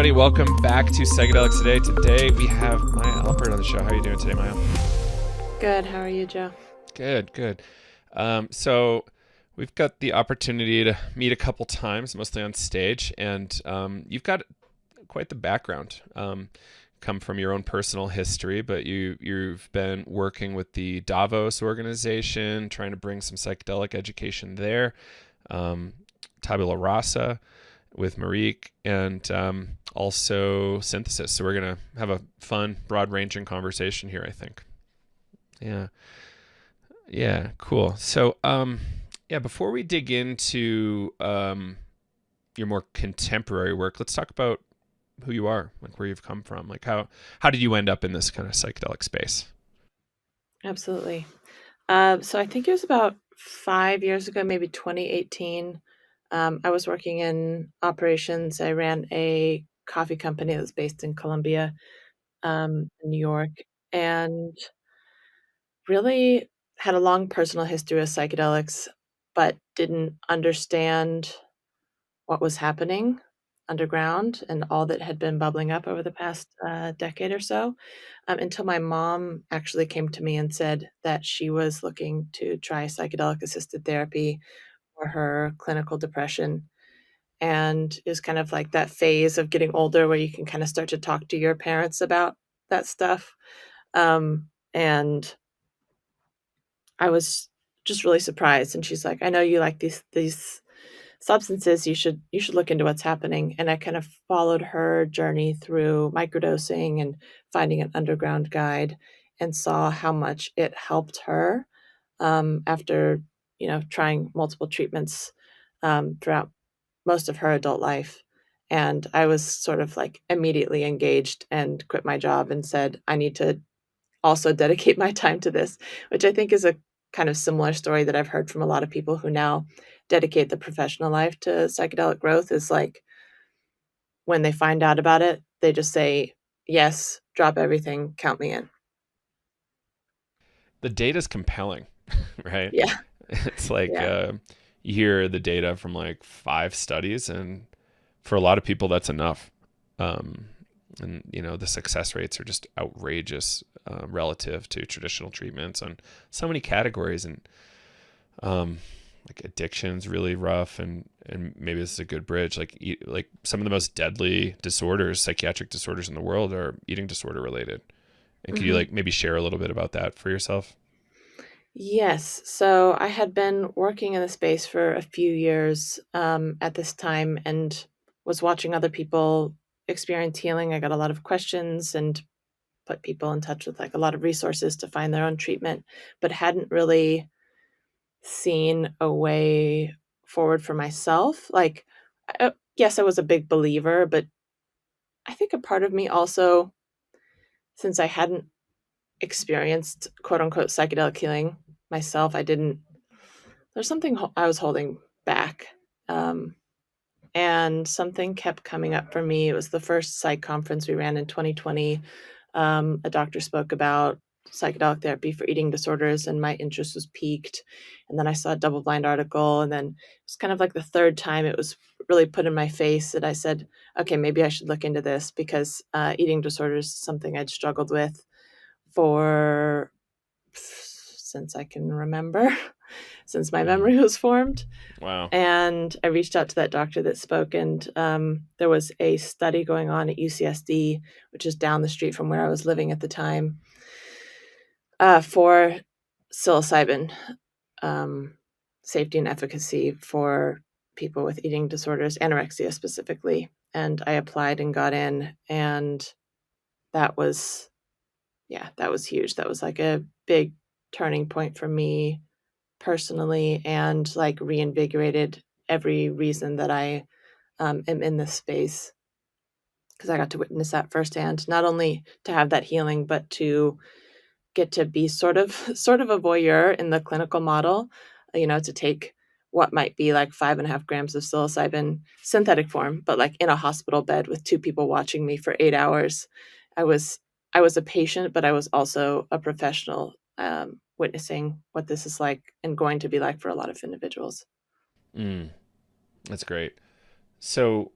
everybody. Welcome back to Psychedelics Today. Today we have Maya Alpert on the show. How are you doing today, Maya? Good. How are you, Joe? Good, good. So we've got the opportunity to meet a couple times, mostly on stage, and you've got quite the background. Come from your own personal history, but you've been working with the Davos organization, trying to bring some psychedelic education there. Tabula Rasa with Marique, and also synthesis. So we're going to have a fun, broad-ranging conversation here, I think. Yeah. Yeah, cool. So, before we dig into your more contemporary work, let's talk about who you are, like where you've come from. Like how did you end up in this kind of psychedelic space? Absolutely. So I think it was about 5 years ago, maybe 2018. I was working in operations. I ran a coffee company that was based in Columbia, New York, and really had a long personal history with psychedelics, but didn't understand what was happening underground and all that had been bubbling up over the past decade or so, until my mom actually came to me and said that she was looking to try psychedelic assisted therapy for her clinical depression. And it was kind of like that phase of getting older where you can kind of start to talk to your parents about that stuff. And I was just really surprised. And she's like, I know you like these substances, you should look into what's happening. And I kind of followed her journey through microdosing and finding an underground guide, and saw how much it helped her, after trying multiple treatments throughout most of her adult life. And I was sort of like immediately engaged and quit my job and said, I need to also dedicate my time to this, which I think is a kind of similar story that I've heard from a lot of people who now dedicate the professional life to psychedelic growth. Is like when they find out about it, they just say, yes, drop everything, count me in. The data's compelling, right? Yeah. It's like Yeah. you hear the data from like 5 studies, and for a lot of people, that's enough. Um, and the success rates are just outrageous relative to traditional treatments on so many categories. And like addiction's really rough, and maybe this is a good bridge. Like some of the most deadly disorders, psychiatric disorders in the world, are eating disorder related. And could you Mhm. like maybe share a little bit about that for yourself? Yes. So I had been working in the space for a few years at this time, and was watching other people experience healing. I got a lot of questions and put people in touch with like a lot of resources to find their own treatment, but hadn't really seen a way forward for myself. Like, yes, I was a big believer, but I think a part of me also, since I hadn't experienced quote unquote psychedelic healing myself, I didn't, there's something I was holding back. Um, and something kept coming up for me. It was the first psych conference we ran in 2020. A doctor spoke about psychedelic therapy for eating disorders, and my interest was piqued. And then I saw a double blind article, and then it was kind of like the third time it was really put in my face that I said, okay, maybe I should look into this, because eating disorders is something I'd struggled with for since I can remember, since my Hmm. memory was formed. Wow. And I reached out to that doctor that spoke, and there was a study going on at UCSD, which is down the street from where I was living at the time, for psilocybin, um, safety and efficacy for people with eating disorders, anorexia specifically. And I applied and got in, and that was, yeah, that was huge. That was like a big turning point for me personally, and like reinvigorated every reason that I am in this space, because I got to witness that firsthand. Not only to have that healing, but to get to be sort of sort of a voyeur in the clinical model. To take what might be like 5.5 grams of psilocybin, synthetic form, but like in a hospital bed with two people watching me for 8 hours. I was I was a patient, but I was also a professional, witnessing what this is like and going to be like for a lot of individuals. Mm, that's great. So,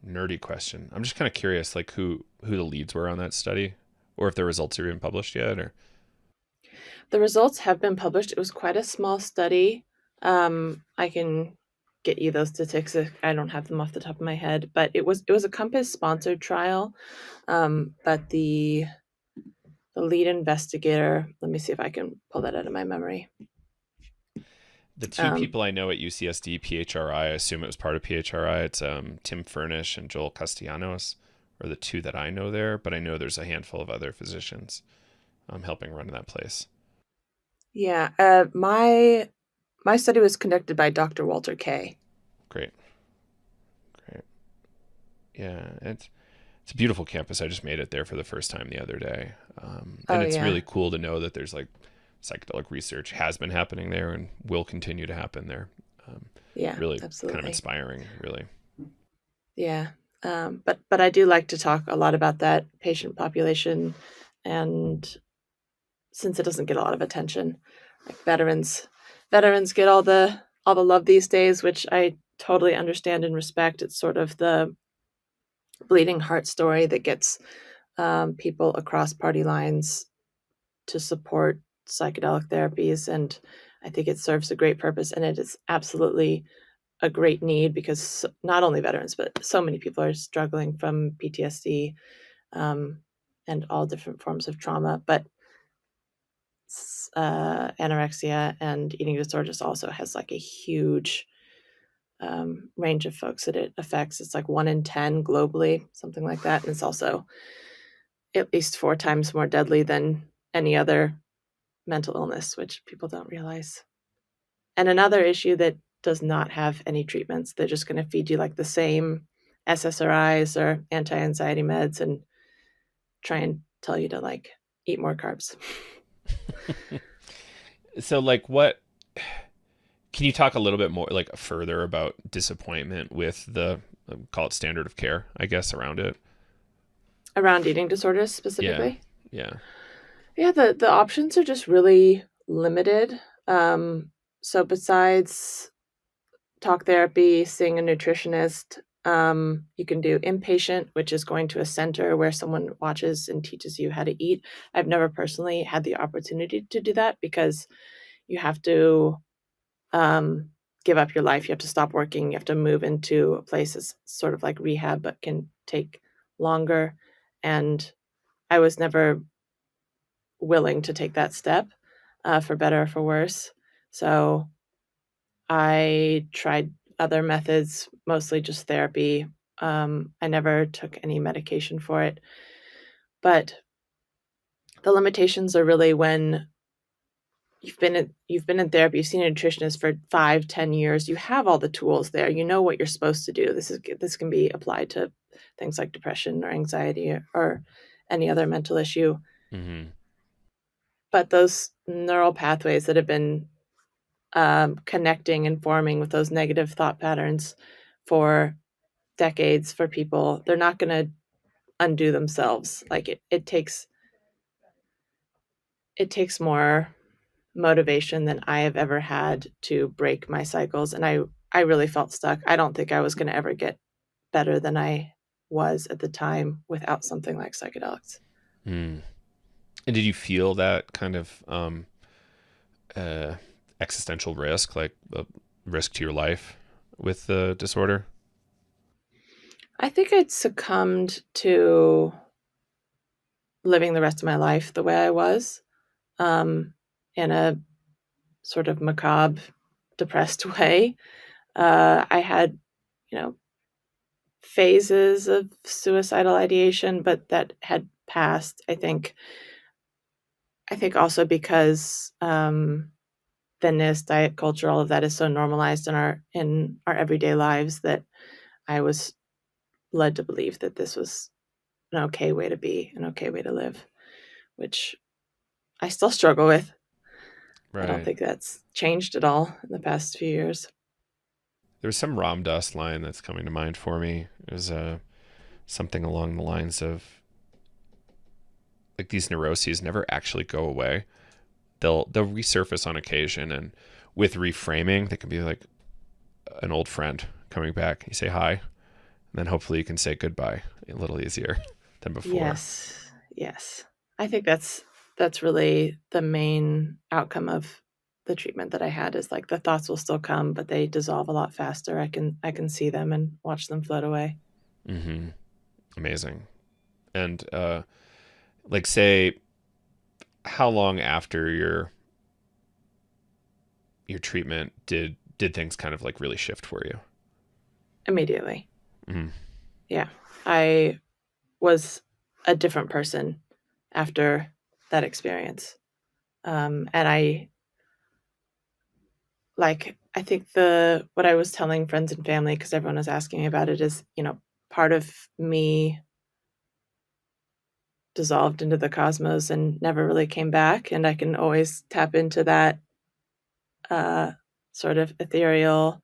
nerdy question. I'm just kind of curious, like who the leads were on that study, or if the results are even published yet, or. The results have been published. It was quite a small study. I can get you those statistics. I don't have them off the top of my head, but it was a Compass sponsored trial. But the lead investigator, let me see if I can pull that out of my memory. The two Um, people I know at UCSD, PHRI, I assume it was part of PHRI. It's Tim Furnish and Joel Castellanos are the two that I know there, but I know there's a handful of other physicians helping run that place. yeah, my study was conducted by Dr. Walter Kay. Great, great. Yeah, it's a beautiful campus. I just made it there for the first time the other day, and Oh it's yeah, really cool to know that there's like psychedelic research has been happening there and will continue to happen there. Um, yeah, Really kind of absolutely. inspiring, really. Yeah. But I do like to talk a lot about that patient population, and since it doesn't get a lot of attention, like veterans get all the love these days, which I totally understand and respect. It's sort of the bleeding heart story that gets people across party lines to support psychedelic therapies, and I think it serves a great purpose, and it is absolutely a great need because not only veterans, but so many people are struggling from PTSD, um, and all different forms of trauma. But anorexia and eating disorders also has like a huge range of folks that it affects. It's like 1 in 10 globally, something like that. And it's also at least 4 times more deadly than any other mental illness, which people don't realize. And another issue that does not have any treatments, they're just going to feed you like the same SSRIs or anti anxiety meds and try and tell you to like eat more carbs. So, like, what can you talk a little bit more, like, further about disappointment with the call it standard of care, I guess, around it? Around eating disorders Yeah, specifically. yeah. Yeah, the options are just really limited. So besides talk therapy, seeing a nutritionist, you can do inpatient, which is going to a center where someone watches and teaches you how to eat. I've never personally had the opportunity to do that because you have to um, give up your life. You have to stop working. You have to move into a place that's sort of like rehab, but can take longer. And I was never willing to take that step, for better or for worse. So I tried other methods, mostly just therapy. I never took any medication for it. But the limitations are really when you've been in therapy, you've seen a nutritionist for 5, 10 years. You have all the tools there. You know what you're supposed to do. This can be applied to things like depression or anxiety or any other mental issue. Hmm. But those neural pathways that have been connecting and forming with those negative thought patterns for decades for people, they're not going to undo themselves. Like it takes more motivation than I have ever had to break my cycles, and I really felt stuck. I don't think I was going to ever get better than I was at the time without something like psychedelics. Mm. And did you feel that kind of uh, existential risk, like the risk to your life with the disorder? I think I'd succumbed to living the rest of my life the way I was, um, in a sort of macabre, depressed way. I had, you know, phases of suicidal ideation, but that had passed. I think also because thinness, diet culture, all of that is so normalized in our everyday lives that I was led to believe that this was an okay way to be, an okay way to live, which I still struggle with. I don't Right. think that's changed at all in the past few years. There's some Ram Dass line that's coming to mind for me. It was something along the lines of like these neuroses never actually go away. They'll resurface on occasion, and with reframing, they can be like an old friend coming back. You say hi, then hopefully you can say goodbye a little easier than before. Yes. Yes. I think that's really the main outcome of the treatment that I had is like the thoughts will still come, but they dissolve a lot faster. I can see them and watch them float away. Mm-hmm. Amazing. And like, say, how long after your treatment did things kind of like really shift for you? Immediately. Mm-hmm. Yeah. I was a different person after that experience. And I think what I was telling friends and family, because everyone was asking me about it, is, part of me dissolved into the cosmos and never really came back. And I can always tap into that uh, sort of ethereal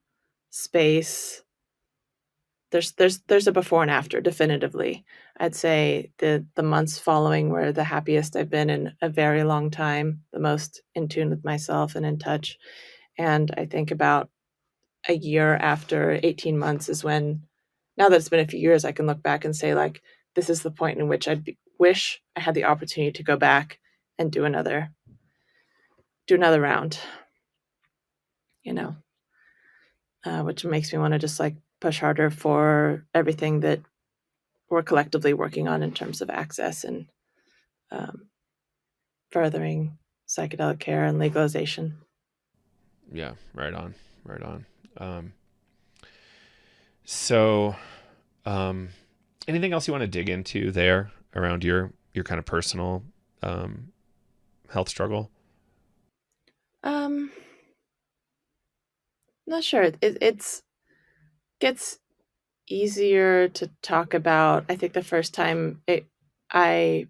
space. There's a before and after, definitively. I'd say the months following were the happiest I've been in a very long time, the most in tune with myself and in touch. And I think about a year after 18 months is when, now that it's been a few years, I can look back and say, like, this is the point in which wish I had the opportunity to go back and do another round, you know, which makes me want to just like push harder for everything that we're collectively working on in terms of access and um, furthering psychedelic care and legalization. Yeah, right on, right on. Um, so, um, anything else you want to dig into there around your kind of personal um, health struggle? Um, Not sure. It's gets easier to talk about. I think the first time I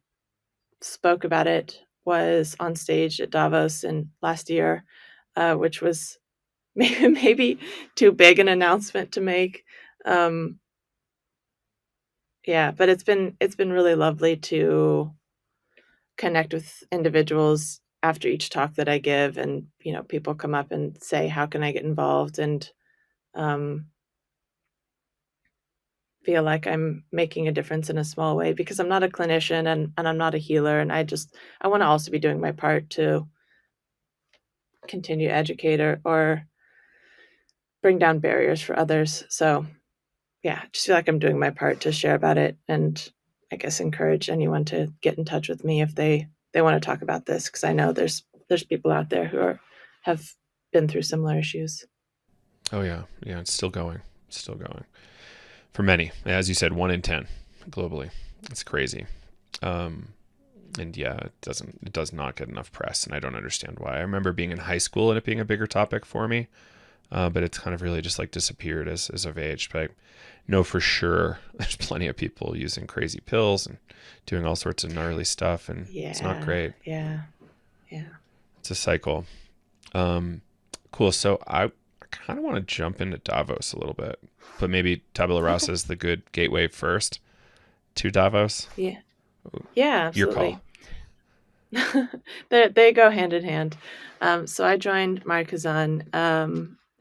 spoke about it was on stage at Davos in last year, which was maybe too big an announcement to make. Um, yeah, but it's been really lovely to connect with individuals after each talk that I give, and people come up and say, "How can I get involved?" and um, feel like I'm making a difference in a small way because I'm not a clinician and I'm not a healer, and I want to also be doing my part to continue to educate or bring down barriers for others. So yeah, I just feel like I'm doing my part to share about it, and I guess encourage anyone to get in touch with me if they want to talk about this, because I know there's people out there who have been through similar issues. Oh yeah, yeah, it's still going for many. As you said, 1 in 10 globally. It's crazy. Um, and yeah, it does not get enough press, and I don't understand why. I remember being in high school and it being a bigger topic for me, but it's kind of really just like disappeared as I've aged. But I know for sure there's plenty of people using crazy pills and doing all sorts of gnarly stuff, and it's not Yeah, great. yeah, yeah. It's a cycle. Um, cool. So I kind of want to jump into Davos a little bit, but maybe Tabula Okay. Rasa is the good gateway first to Davos. Yeah, yeah, Your call. absolutely. They go hand in hand. So I joined Mark Kazan,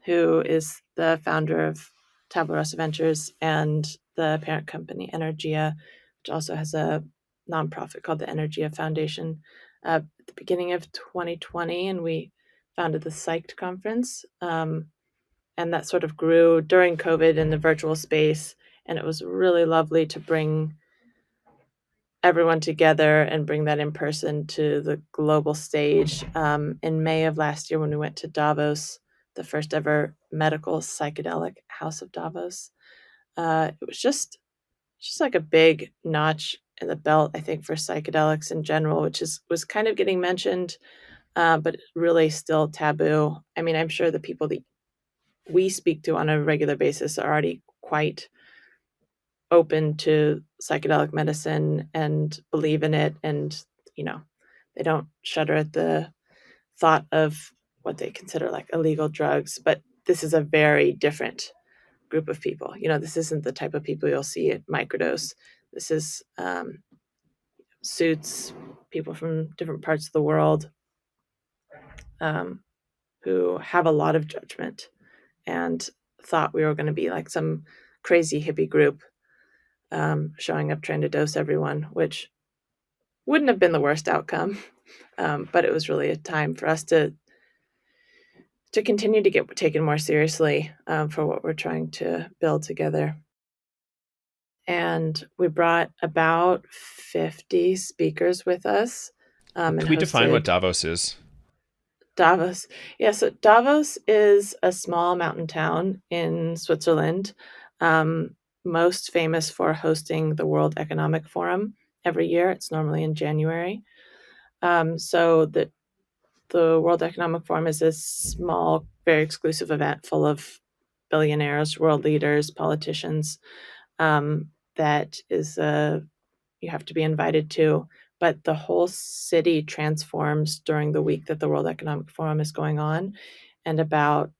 who is the founder of Tabula Rasa Ventures and the parent company Energia, which also has a nonprofit called the Energia Foundation, at the beginning of 2020, and we founded the Psyched conference, and that sort of grew during COVID in the virtual space, and it was really lovely to bring everyone together and bring that in person to the global stage. In May of last year, when we went to Davos, the first ever medical psychedelic house of Davos, it was just like a big notch in the belt, I think, for psychedelics in general, which was kind of getting mentioned, but really still taboo. I mean, I'm sure the people that we speak to on a regular basis are already quite open to psychedelic medicine and believe in it, and you know they don't shudder at the thought of what they consider like illegal drugs. But this is a very different group of people. This isn't the type of people you'll see at microdose. This is suits, people from different parts of the world, um, who have a lot of judgment and thought we were going to be like some crazy hippie group showing up trying to dose everyone, which wouldn't have been the worst outcome. But it was really a time for us to continue to get taken more seriously for what we're trying to build together. And we brought about 50 speakers with us and Can we define what hosted Davos is? Davos. Yeah, so Davos is a small mountain town in Switzerland, um, most famous for hosting the World Economic Forum every year. It's normally in January. So the World Economic Forum is a small, very exclusive event full of billionaires, world leaders, politicians. That is you have to be invited to. But the whole city transforms during the week that the World Economic Forum is going on, and about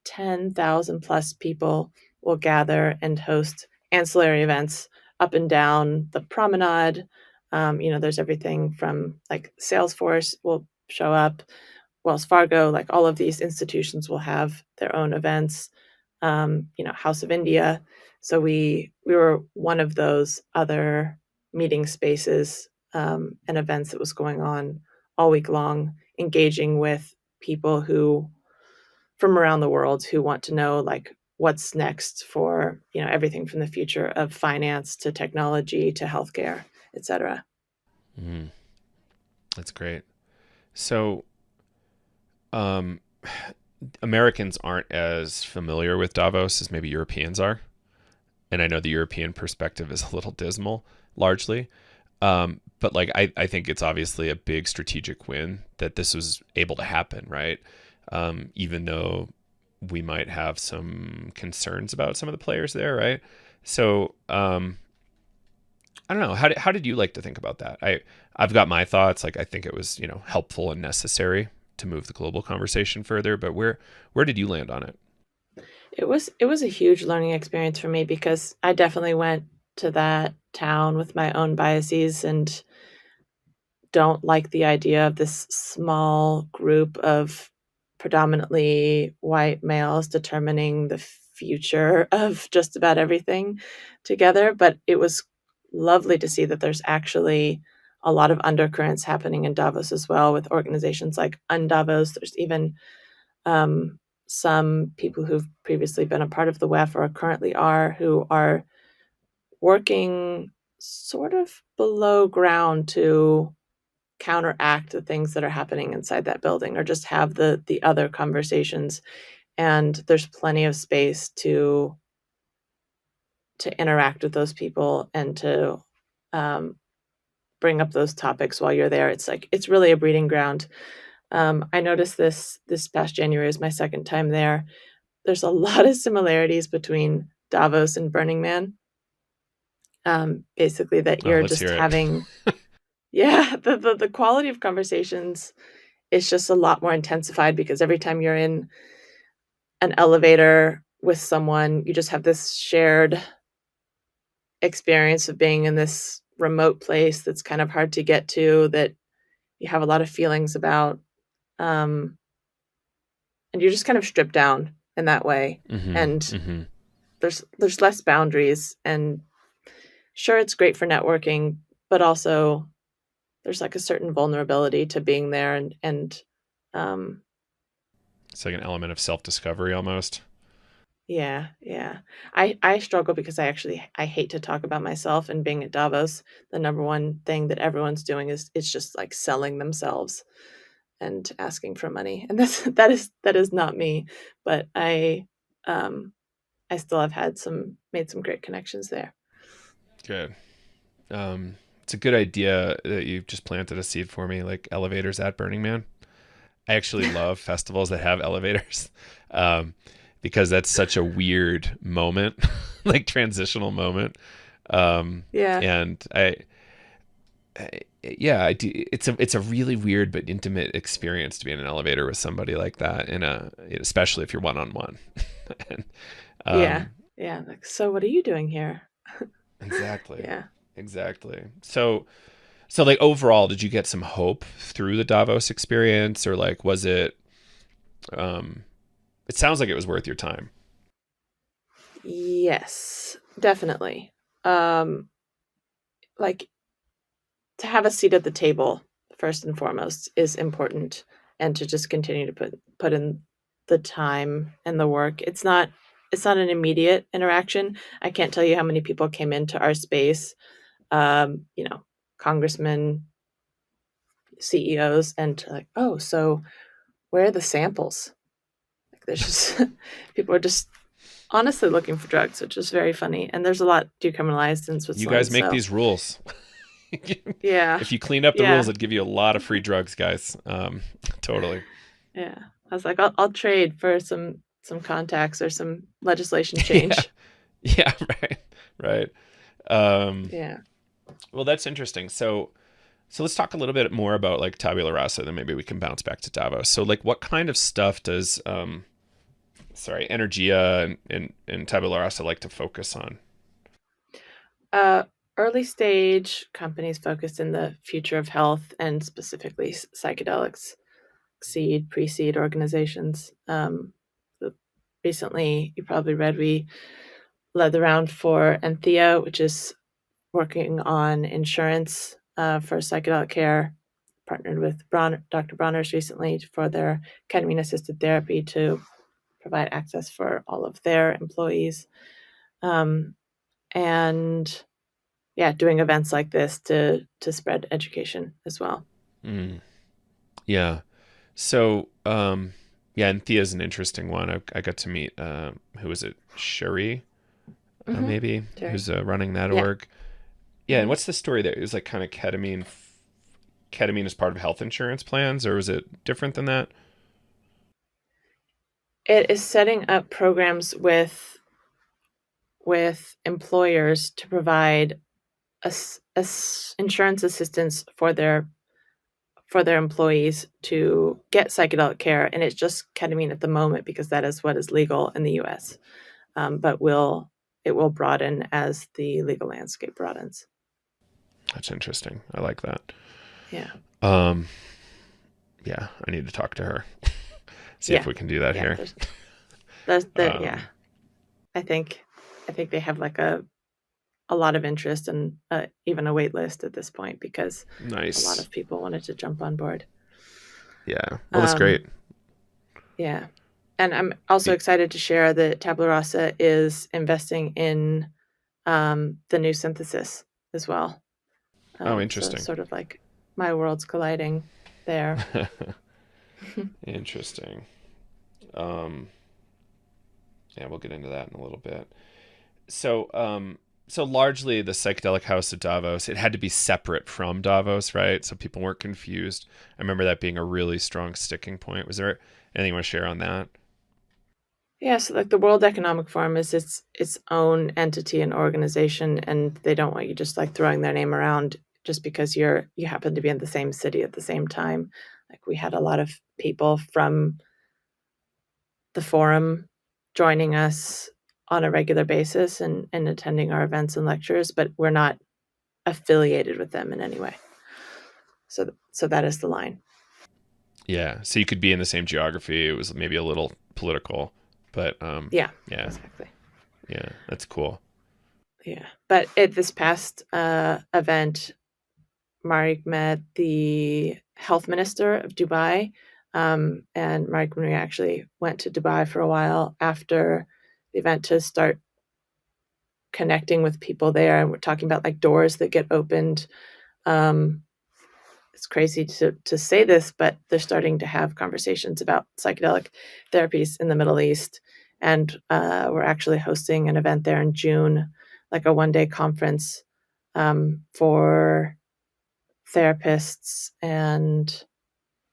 10,000 plus people will gather and host ancillary events up and down the promenade. There's everything from like Salesforce will show up, Wells Fargo, like all of these institutions will have their own events. House of India. So we were one of those other meeting spaces and events that was going on all week long, engaging with people who from around the world who want to know like what's next for everything from the future of finance to technology to healthcare, et cetera. Mm, that's great. So, um, Americans aren't as familiar with Davos as maybe Europeans are. And I know the European perspective is a little dismal, largely. But like, I think it's obviously a big strategic win that this was able to happen, right? Even though we might have some concerns about some of the players there, right? So, I don't know. How did you like to think about that? I've got my thoughts. Like, I think it was, helpful and necessary to move the global conversation further, but where did you land on it? It was a huge learning experience for me because I definitely went to that town with my own biases and don't like the idea of this small group of predominantly white males determining the future of just about everything together. But it was lovely to see that there's actually a lot of undercurrents happening in Davos as well with organizations like Undavos. There's even some people who've previously been a part of the WEF or currently are who are working sort of below ground to counteract the things that are happening inside that building or just have the other conversations. And there's plenty of space to interact with those people and to bring up those topics while you're there. It's really a breeding ground. I noticed this past January is my second time there. There's a lot of similarities between Davos and Burning Man. Basically that Oh, you're let's just hear it. having yeah, the quality of conversations is just a lot more intensified because every time you're in an elevator with someone, you just have this shared experience of being in this remote place that's kind of hard to get to, that you have a lot of feelings about, um, and you're just kind of stripped down in that way. Mm-hmm. And Mm-hmm. there's less boundaries, and sure, it's great for networking, but also there's like a certain vulnerability to being there and um, It's like an element of self-discovery almost. yeah, yeah. I struggle because I hate to talk about myself, and being at Davos, the number one thing that everyone's doing is it's just like selling themselves and asking for money. And that is not me, but um I still have made some great connections there. Good. It's a good idea that you've just planted a seed for me, like elevators at Burning Man. I actually love festivals that have elevators, um, because that's such a weird moment, like transitional moment. Yeah. And yeah, I do. It's a really weird but intimate experience to be in an elevator with somebody like that, especially if you're one on one. And Yeah. um, Yeah. Like, so what are you doing here? exactly, Yeah. exactly. So like overall, did you get some hope through the Davos experience, or like was it? Um, it sounds like it was worth your time. Yes, definitely. um, like to have a seat at the table first and foremost is important, and to just continue to put in the time and the work. It's not an immediate interaction. I can't tell you how many people came into our space, you know, congressmen, CEOs, and like, oh, so where are the samples? Like, there's just people are just honestly looking for drugs, which is very funny. And there's a lot decriminalized in You guys Switzerland, make so these rules. yeah, If you clean up the rules, yeah, it'd give you a lot of free drugs, guys. Totally. yeah. I was like, I'll trade for some contacts or some legislation Yeah. change. Yeah. Right. Right. Um, Yeah. well, that's interesting. So let's talk a little bit more about like Tabula Rasa, then maybe we can bounce back to Davos. So like what kind of stuff does Energia and Tabula Rasa like to focus on? Uh, Early stage companies focused in the future of health and specifically psychedelics, seed, pre-seed organizations. Recently, you probably read we led the round for Anthea, which is working on insurance for psychedelic care, partnered with Dr. Bronner's recently for their ketamine-assisted therapy to provide access for all of their employees. Um, and yeah, doing events like this to spread education as well. Mm, yeah. So yeah, and Thea's an interesting one. I got to meet who was it? Shuri, Mm-hmm. maybe, Sure. who's running that Yeah. org. Yeah, and Mm-hmm. what's the story there? It was like kind of ketamine as part of health insurance plans, or was it different than that? It is setting up programs with employers to provide insurance assistance for their employees to get psychedelic care, and it's just ketamine at the moment because that is what is legal in the U.S. But it will broaden as the legal landscape broadens. That's interesting. I like that. Yeah, Um, yeah, I need to talk to her. See if yeah, we can do that yeah. here. Yeah. Um, I think they have like a lot of interest and even a wait list at this point because a lot nice. of people wanted to jump on board. Yeah. Well, that's great. Um, yeah. And I'm also Y- excited to share that Tabula Rasa is investing in the new synthesis as well. Oh, So interesting. sort of like my worlds colliding there. Interesting. Um, yeah, we'll get into that in a little bit. So largely the psychedelic house of Davos, it had to be separate from Davos, right? So people weren't confused. I remember that being a really strong sticking point. Was there anything you want to share on that? Yeah, so like the World Economic Forum is its own entity and organization, and they don't want you just like throwing their name around just because you happen to be in the same city at the same time. Like we had a lot of people from the forum joining us on a regular basis and attending our events and lectures, but we're not affiliated with them in any way. So that is the line. Yeah. So you could be in the same geography. It was maybe a little political, but Yeah, yeah, exactly. yeah, that's cool. Yeah. But at this past event, Marek met the health minister of Dubai. And Marek and we actually went to Dubai for a while after the event to start connecting with people there. And we're talking about like doors that get opened. Um, it's crazy to say this, but they're starting to have conversations about psychedelic therapies in the Middle East. And we're actually hosting an event there in June, like a one-day conference for therapists and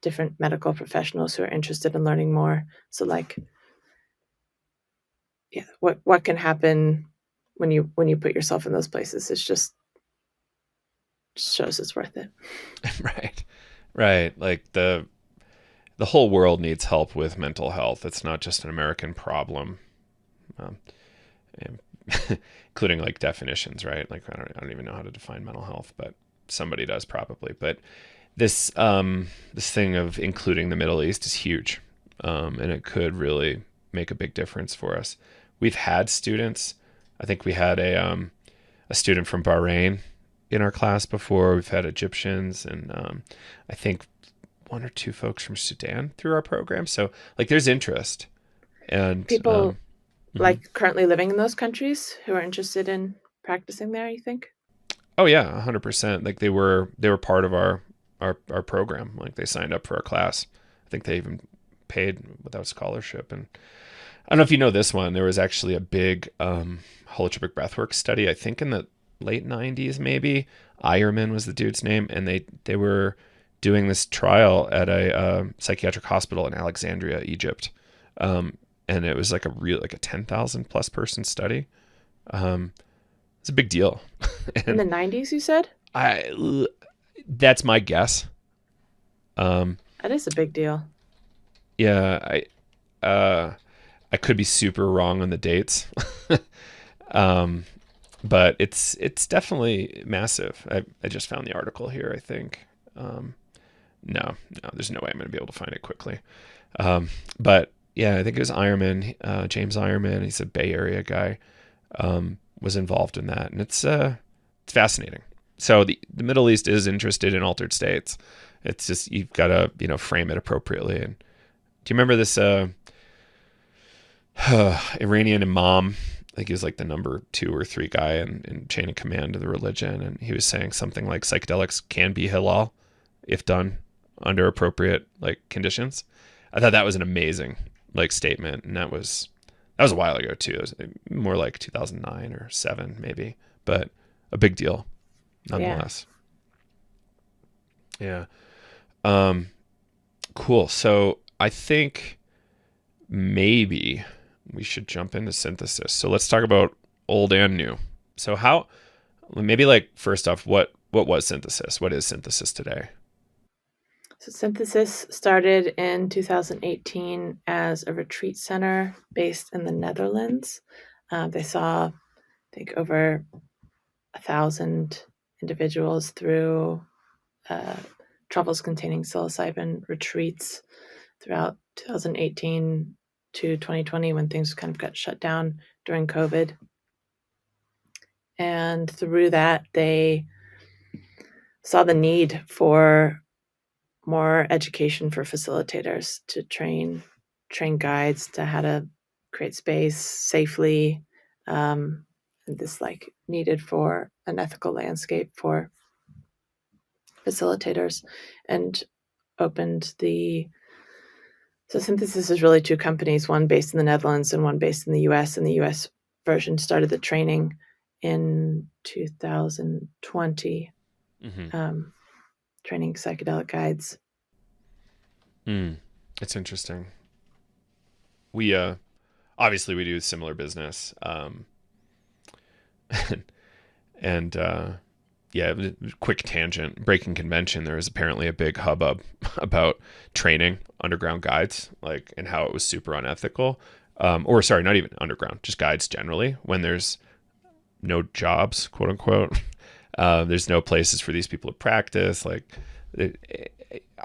different medical professionals who are interested in learning more. So like, yeah, what can happen when you put yourself in those places is just shows it's worth it. Right. Right. Like the whole world needs help with mental health. It's not just an American problem. Um, including like definitions, right? Like I don't even know how to define mental health, but somebody does probably. But this thing of including the Middle East is huge, and it could really make a big difference for us. We've had students. I think we had a student from Bahrain in our class before. We've had Egyptians, and I think one or two folks from Sudan through our program. So like there's interest. And People mhm. like currently living in those countries who are interested in practicing there, you think? Oh yeah, 100%. Like they were part of our program. Like they signed up for our class. I think they even paid without scholarship. And I don't know if you know this one. There was actually a big holotropic breathwork study. I think in the late '90s, maybe. Ironman was the dude's name, and they were doing this trial at a psychiatric hospital in Alexandria, Egypt. And it was like a 10,000 plus person study. It's a big deal. In the And 90s, you said? I that's my guess. Um, That is a big deal. yeah, I could be super wrong on the dates. um, but it's definitely massive. I just found the article here, I think. No, there's no way I'm going to be able to find it quickly. But yeah, I think it was Ironman, James Ironman. He's a Bay Area guy. Was involved in that, and it's fascinating. So the Middle East is interested in altered states. It's just you've got to frame it appropriately. And do you remember this Iranian imam? I think he was like the number 2 or 3 guy in chain of command of the religion, and he was saying something like psychedelics can be halal if done under appropriate like conditions. I thought that was an amazing like statement, and that was a while ago too. It was more like 2009 or 7 maybe, but a big deal Yeah. nonetheless. Yeah. Cool. So I think maybe we should jump into synthesis. So let's talk about old and new. So how maybe like first off, what was synthesis? What is synthesis today? So Synthesis started in 2018 as a retreat center based in the Netherlands. They saw, I think, over 1,000 individuals through uh, travels containing psilocybin retreats throughout 2018 to 2020 when things kind of got shut down during COVID. And through that, they saw the need for more education for facilitators to train guides to how to create space safely. And this like needed for an ethical landscape for facilitators, and opened the so Synthesis is really two companies, one based in the Netherlands and one based in the US. And the US version started the training in 2020, Mm-hmm. training psychedelic guides. It's interesting. We obviously we do similar business. And yeah, quick tangent, breaking convention. There was apparently a big hubbub about training underground guides, like, and how it was super unethical. Or sorry, not even underground, just guides generally. When there's no jobs, quote unquote, there's no places for these people to practice. Like,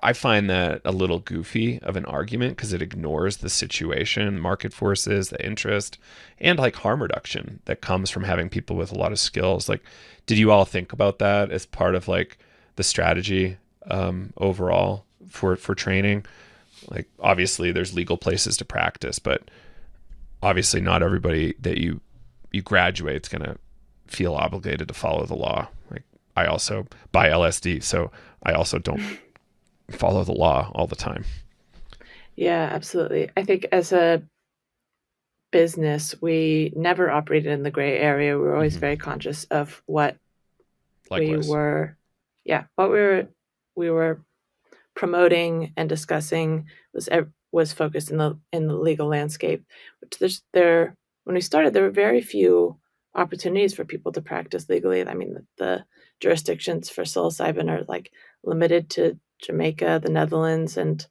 I find that a little goofy of an argument because it ignores the situation, market forces, the interest, and like harm reduction that comes from having people with a lot of skills. Like, did you all think about that as part of like the strategy overall for training? Like, obviously, there's legal places to practice, but obviously, not everybody that you graduate is gonna feel obligated to follow the law. Like, I also buy LSD, so I also don't follow the law all the time. Yeah, absolutely. I think as a business, we never operated in the gray area. We were always Mm-hmm. very conscious of what we Likewise. were, yeah, what we were promoting and discussing was focused in the legal landscape. Which there when we started, there were very few opportunities for people to practice legally. I mean, the jurisdictions for psilocybin are like limited to Jamaica, the Netherlands, and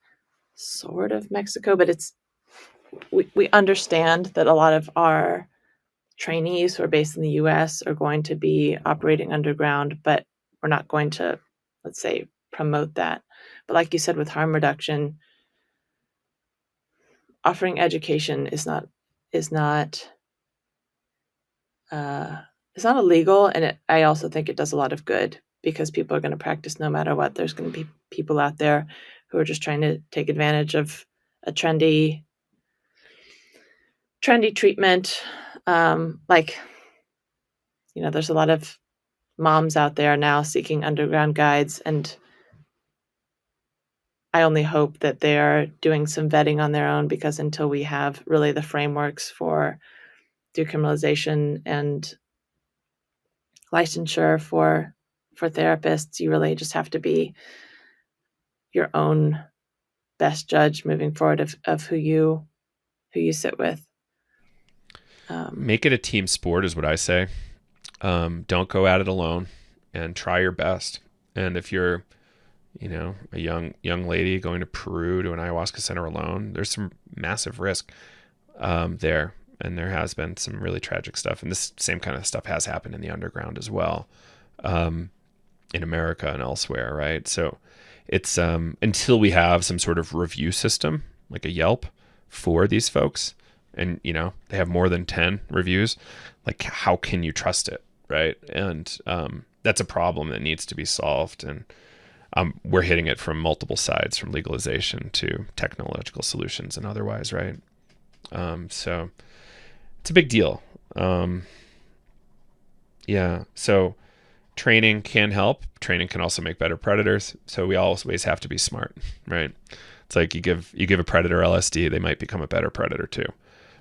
sort of Mexico. But we understand that a lot of our trainees who are based in the US are going to be operating underground, but we're not going to, let's say, promote that. But like you said, with harm reduction, offering education is not uh, it's not illegal, and I also think it does a lot of good because people are going to practice no matter what. There's going to be people out there who are just trying to take advantage of a trendy treatment. Like, there's a lot of moms out there now seeking underground guides, and I only hope that they are doing some vetting on their own, because until we have really the frameworks for decriminalization and licensure for therapists, you really just have to be your own best judge moving forward of who you sit with. Make it a team sport is what I say. Don't go at it alone, and try your best. And if you're, a young lady going to Peru to an ayahuasca center alone, there's some massive risk there. And there has been some really tragic stuff. And this same kind of stuff has happened in the underground as well, in America and elsewhere, right? So it's until we have some sort of review system, like a Yelp, for these folks, and they have more than 10 reviews, like, how can you trust it, right? And that's a problem that needs to be solved. And we're hitting it from multiple sides, from legalization to technological solutions and otherwise, right? So it's a big deal. Yeah. So training can help. Training can also make better predators. So we always have to be smart, right? It's like you give a predator LSD, they might become a better predator too.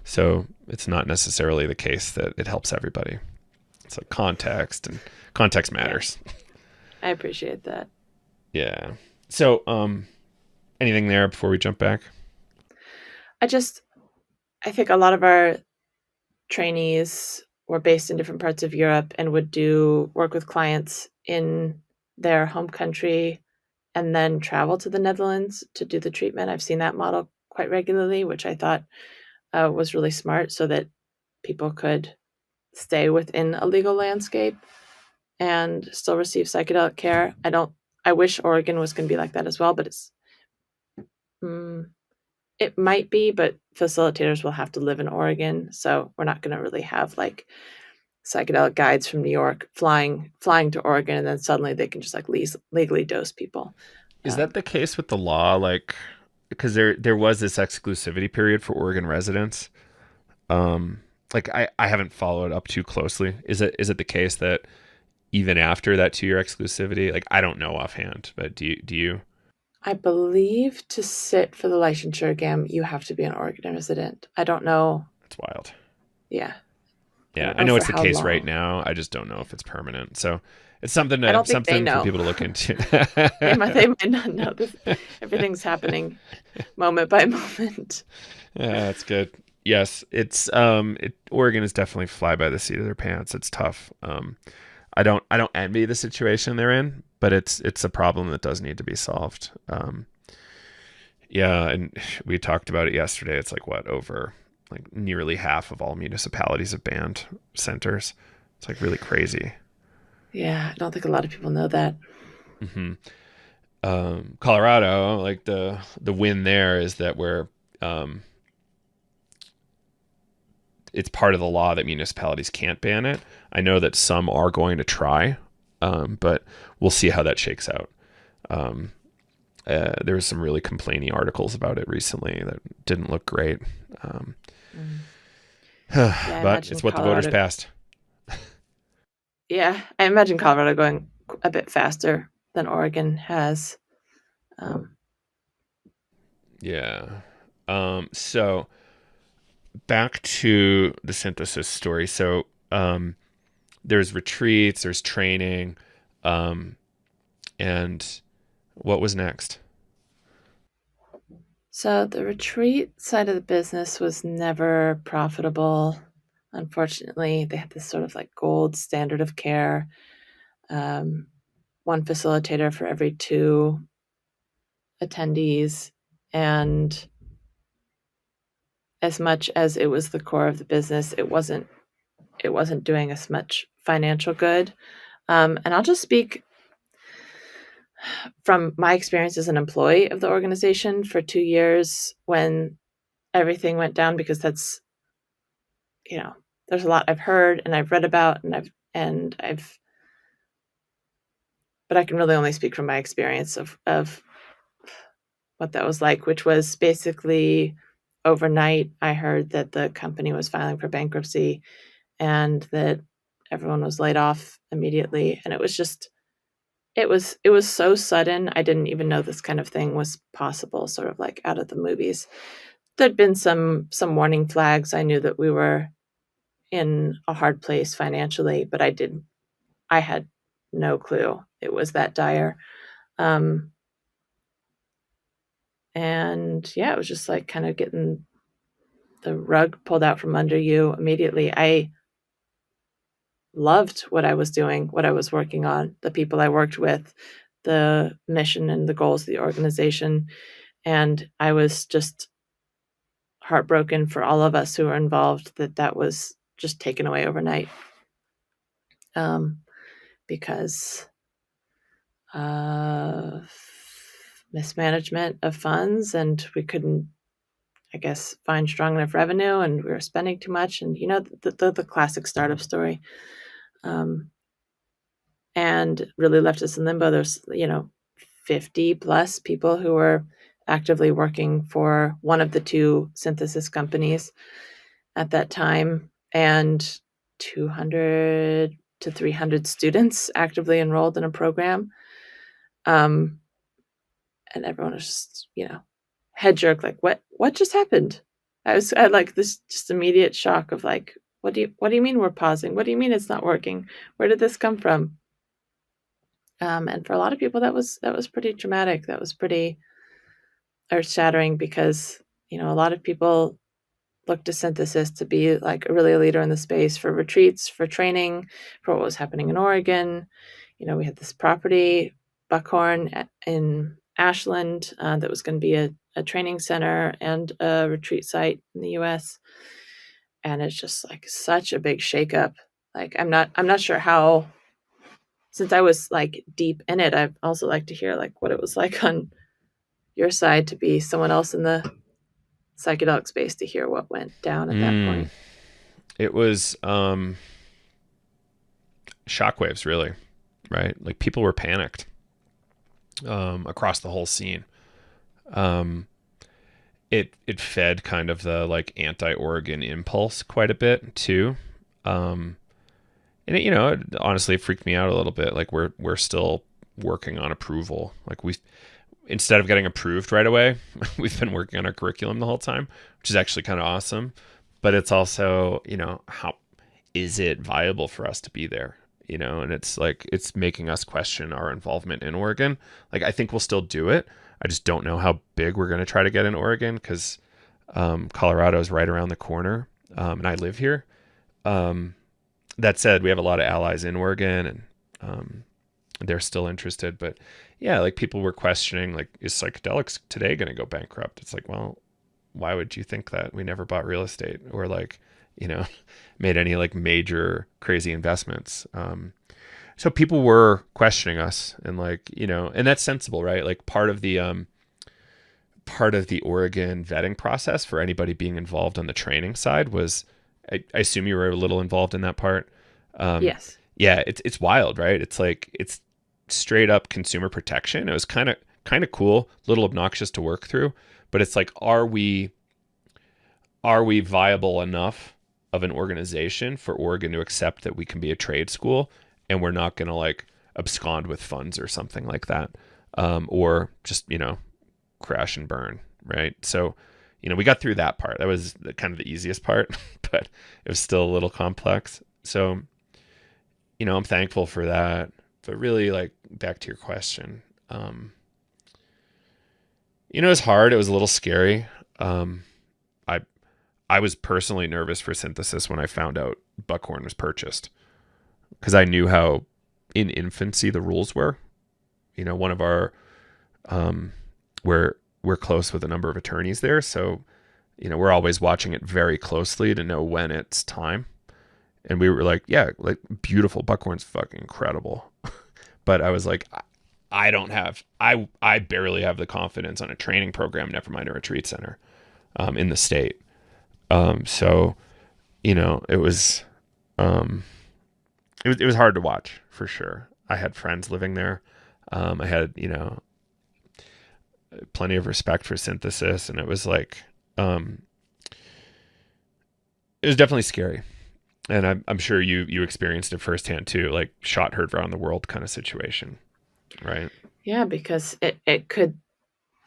So it's not necessarily the case that it helps everybody. It's like context, and context matters. Yeah. I appreciate that. Yeah. So, anything there before we jump back? I think a lot of our trainees were based in different parts of Europe and would do work with clients in their home country and then travel to the Netherlands to do the treatment. I've seen that model quite regularly, which I thought was really smart, so that people could stay within a legal landscape and still receive psychedelic care. I wish Oregon was going to be like that as well, but it might be, but facilitators will have to live in Oregon. So we're not going to really have like psychedelic guides from New York flying to Oregon, and then suddenly they can just like legally dose people. Is that the case with the law? Like, because there was this exclusivity period for Oregon residents. Like I haven't followed up too closely. Is it the case that even after that 2-year exclusivity, like, I don't know offhand, but do you? I believe to sit for the licensure exam, you have to be an Oregon resident. I don't know. That's wild. Yeah. Yeah, I know it's the case right now. I just don't know if it's permanent. So it's something for people to look into. they might not know this. Everything's happening moment by moment. Yeah, that's good. Yes, it's Oregon is definitely fly by the seat of their pants. It's tough. I don't envy the situation they're in, but it's a problem that does need to be solved. Yeah, and we talked about it yesterday. It's like over like nearly half of all municipalities have banned centers. It's like really crazy. Yeah, I don't think a lot of people know that. Mm-hmm. Colorado, like the win there is that it's part of the law that municipalities can't ban it. I know that some are going to try, but we'll see how that shakes out. There was some really complaining articles about it recently that didn't look great. But it's what the voters passed. Yeah, I imagine Colorado going a bit faster than Oregon has. Yeah. So back to the synthesis story. So there's retreats, there's training, and what was next? So the retreat side of the business was never profitable. Unfortunately, they had this sort of like gold standard of care. One facilitator for every 2 attendees. And as much as it was the core of the business, it wasn't doing as much financial good. And I'll just speak from my experience as an employee of the organization for 2 years when everything went down, because that's, there's a lot I've heard and I've read about, and and but I can really only speak from my experience of what that was like, which was basically overnight. I heard that the company was filing for bankruptcy and that everyone was laid off immediately. And it was just, it was so sudden. I didn't even know this kind of thing was possible, sort of like out of the movies. There'd been some warning flags. I knew that we were in a hard place financially, but I had no clue it was that dire. And yeah, it was just like kind of getting the rug pulled out from under you immediately. I loved what I was doing, what I was working on, the people I worked with, the mission and the goals of the organization. And I was just heartbroken for all of us who were involved that was just taken away overnight. Because of mismanagement of funds, and we couldn't, I guess, find strong enough revenue, and we were spending too much, and the classic startup story, and really left us in limbo. There's 50 plus people who were actively working for one of the two synthesis companies at that time, and 200 to 300 students actively enrolled in a program. And everyone was just, head jerk, like, what just happened? I had like this just immediate shock of like, what do you mean we're pausing? What do you mean it's not working? Where did this come from? And for a lot of people, that was pretty traumatic. That was pretty earth-shattering because, a lot of people looked to synthesis to be like really a leader in the space for retreats, for training, for what was happening in Oregon. We had this property, Buckhorn in Ashland, that was going to be a training center and a retreat site in the US. And it's just like such a big shakeup. Like I'm not sure how, since I was like deep in it, I'd also like to hear like what it was like on your side to be someone else in the psychedelic space, to hear what went down at that point. It was shockwaves, really, right? Like people were panicked across the whole scene. It fed kind of the like anti-Oregon impulse quite a bit too. And it honestly freaked me out a little bit. Like we're still working on approval. Like instead of getting approved right away, we've been working on our curriculum the whole time, which is actually kind of awesome. But it's also, how is it viable for us to be there? And it's like, it's making us question our involvement in Oregon. Like, I think we'll still do it. I just don't know how big we're going to try to get in Oregon because Colorado is right around the corner, and I live here. That said, we have a lot of allies in Oregon, and they're still interested. But yeah, like people were questioning, like, is Psychedelics today going to go bankrupt? It's like, well, why would you think that? We never bought real estate or like, made any like major crazy investments. So people were questioning us, and like, and that's sensible, right? Like part of the Oregon vetting process for anybody being involved on the training side was, I assume you were a little involved in that part. Yes. Yeah, it's wild, right? It's like, it's straight up consumer protection. It was kind of cool, a little obnoxious to work through, but it's like, are we viable enough of an organization for Oregon to accept that we can be a trade school and we're not going to like abscond with funds or something like that, or just crash and burn, right? So we got through that part. That was kind of the easiest part, but it was still a little complex. So I'm thankful for that. But really, like, back to your question, it was hard. It was a little scary. I was personally nervous for synthesis when I found out Buckhorn was purchased, because I knew how in infancy the rules were. One of our we're close with a number of attorneys there, so we're always watching it very closely to know when it's time. And we were like, yeah, like, beautiful. Buckhorn's fucking incredible. But I was like, I barely have the confidence on a training program, never mind a retreat center, in the state. So, it was, it was hard to watch for sure. I had friends living there. I had, plenty of respect for synthesis, and it was like, um, it was definitely scary. And I'm sure you experienced it firsthand too, like shot heard around the world kind of situation, right? Yeah, because it could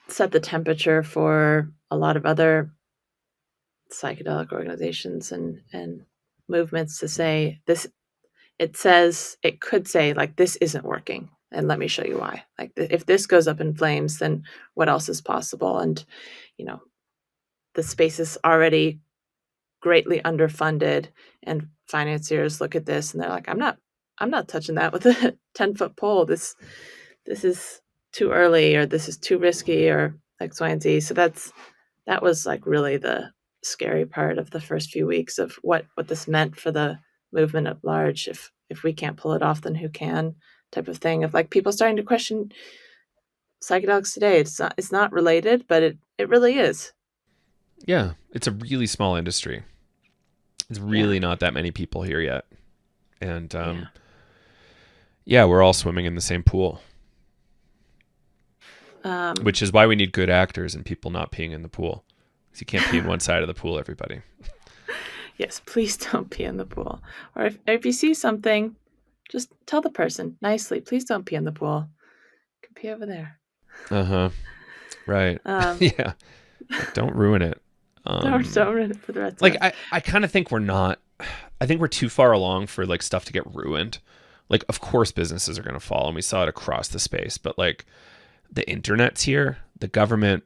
set the temperature for a lot of other psychedelic organizations and movements to say this. It could say like this isn't working, and let me show you why. Like if this goes up in flames, then what else is possible? And you know the space is already greatly underfunded, and financiers look at this and they're like, I'm not touching that with a 10-foot pole. This is too early, or this is too risky, or X, Y, and Z. So that was like really the scary part of the first few weeks of what this meant for the movement at large. If we can't pull it off, then who can? Type of thing of like people starting to question psychedelics today. It's not related, but it really is. Yeah, it's a really small industry. It's Yeah, really not that many people here yet, and yeah. yeah, we're all swimming in the same pool, Um, which is why we need good actors and people not peeing in the pool. Because you can't pee in one side of the pool, everybody. yes, please don't pee in the pool. Or if you see something, just tell the person nicely, please don't pee in the pool. You can pee over there. Uh huh. Right. Um, Yeah. Like, don't ruin it. don't ruin it for the rest of Like us. I kind of think we're not. I think we're too far along for like stuff to get ruined. Like, of course, businesses are going to fall, and we saw it across the space. But like, the internet's here. The government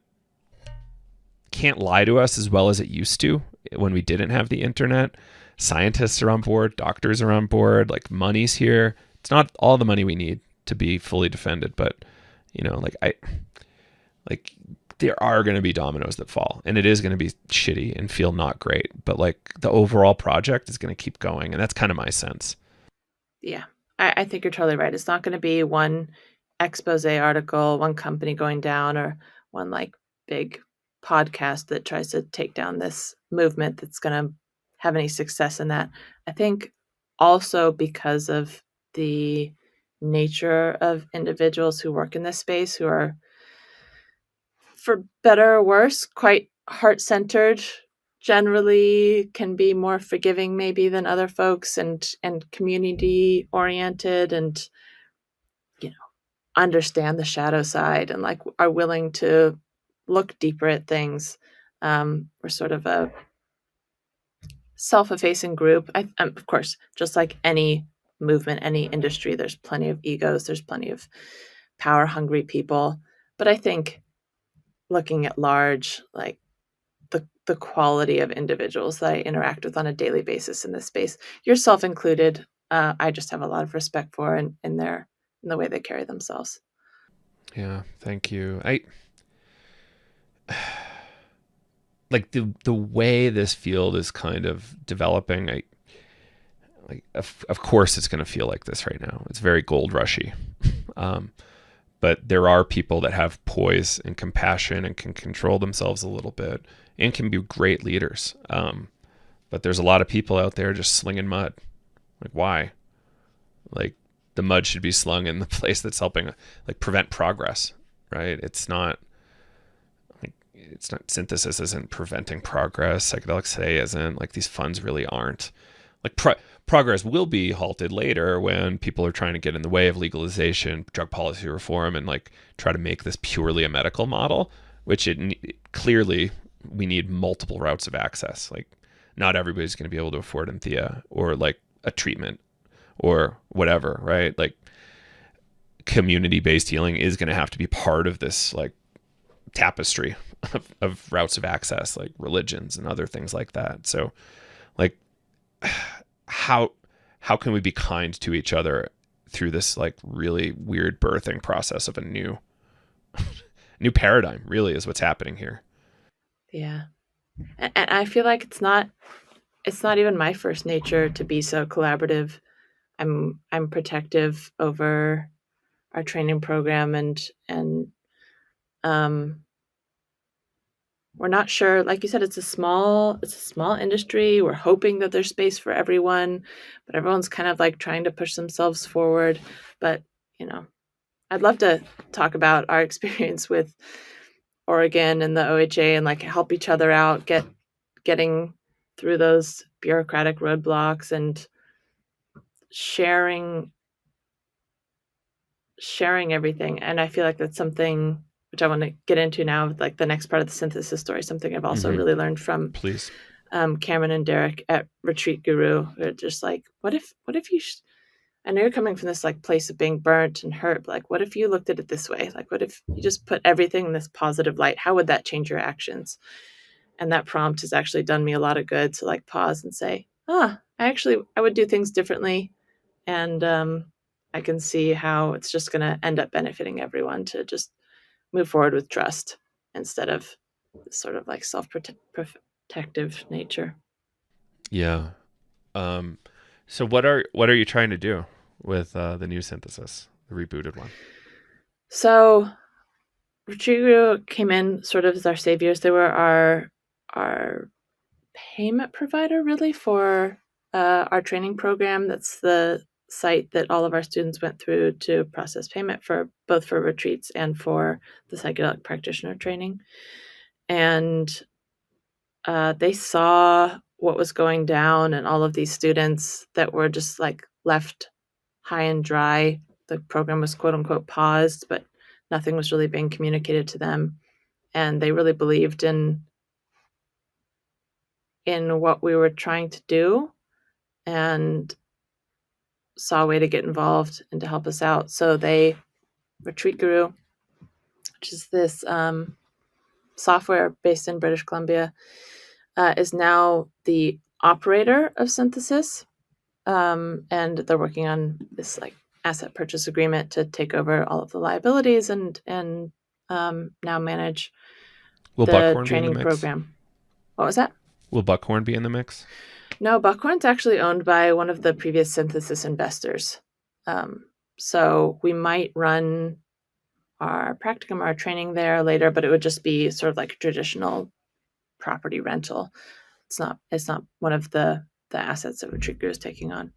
can't lie to us as well as it used to when we didn't have the internet. Scientists are on board, doctors are on board, like money's here. It's not all the money we need to be fully defended, but like like there are going to be dominoes that fall, and it is going to be shitty and feel not great, but like the overall project is going to keep going, and that's kind of my sense. Yeah, I think you're totally right. It's not going to be one expose article, one company going down, or one like big podcast that tries to take down this movement that's going to have any success in that. I think also because of the nature of individuals who work in this space, who are, for better or worse, quite heart centered, generally can be more forgiving maybe than other folks, and community oriented, and you know understand the shadow side, and like are willing to look deeper at things. We're sort of a self-effacing group. Of course, just like any movement, any industry, there's plenty of egos, there's plenty of power hungry people, but I think looking at large, like the quality of individuals that I interact with on a daily basis in this space, yourself included, I just have a lot of respect for in the way they carry themselves. Yeah, thank you. I like the way this field is kind of developing. I like of course it's going to feel like this right now. It's very gold rushy. um, but there are people that have poise and compassion and can control themselves a little bit and can be great leaders. But there's a lot of people out there just slinging mud. Like, why? Like, the mud should be slung in the place that's helping like prevent progress, right? It's not synthesis isn't preventing progress. Psychedelics today isn't. Like, these funds really aren't. Like, progress will be halted later when people are trying to get in the way of legalization, drug policy reform, and like try to make this purely a medical model, which clearly we need multiple routes of access. Like, not everybody's going to be able to afford Anthea or like a treatment or whatever, right? Like, community-based healing is going to have to be part of this like tapestry of routes of access, like religions and other things like that. So like, how can we be kind to each other through this like really weird birthing process of a new paradigm, really, is what's happening here. Yeah, and I feel like it's not even my first nature to be so collaborative. I'm protective over our training program, and um we're not sure. Like you said, it's a small industry. We're hoping that there's space for everyone, but everyone's kind of like trying to push themselves forward. But, you know, I'd love to talk about our experience with Oregon and the OHA and like help each other out, getting through those bureaucratic roadblocks and sharing everything. And I feel like that's something which I want to get into now with like the next part of the synthesis story, something I've also really learned from Please. Cameron and Derek at Retreat Guru. They're just like, what if you I know you're coming from this like place of being burnt and hurt, but like what if you looked at it this way? Like what if you just put everything in this positive light? How would that change your actions? And that prompt has actually done me a lot of good to like pause and say, I would do things differently. And I can see how it's just going to end up benefiting everyone to just move forward with trust instead of this sort of like self-protective nature. Yeah. So what are you trying to do with the new synthesis, the rebooted one? So Retreat came in sort of as our saviors. They were our payment provider really for our training program. That's the site that all of our students went through to process payment for both for retreats and for the psychedelic practitioner training. And they saw what was going down and all of these students that were just like left high and dry. The program was quote unquote paused, but nothing was really being communicated to them. And they really believed in what we were trying to do and saw a way to get involved and to help us out. So Retreat Guru, which is this software based in British Columbia, is now the operator of Synthesis. And they're working on this like asset purchase agreement to take over all of the liabilities and now manage Will the Buckhorn be in the training mix? program. What was that? Will Buckhorn be in the mix? No, Buckhorn's actually owned by one of the previous Synthesis investors. So we might run our practicum, our training there later, but it would just be sort of like a traditional property rental. It's not one of the assets that Retreat Guru is taking on.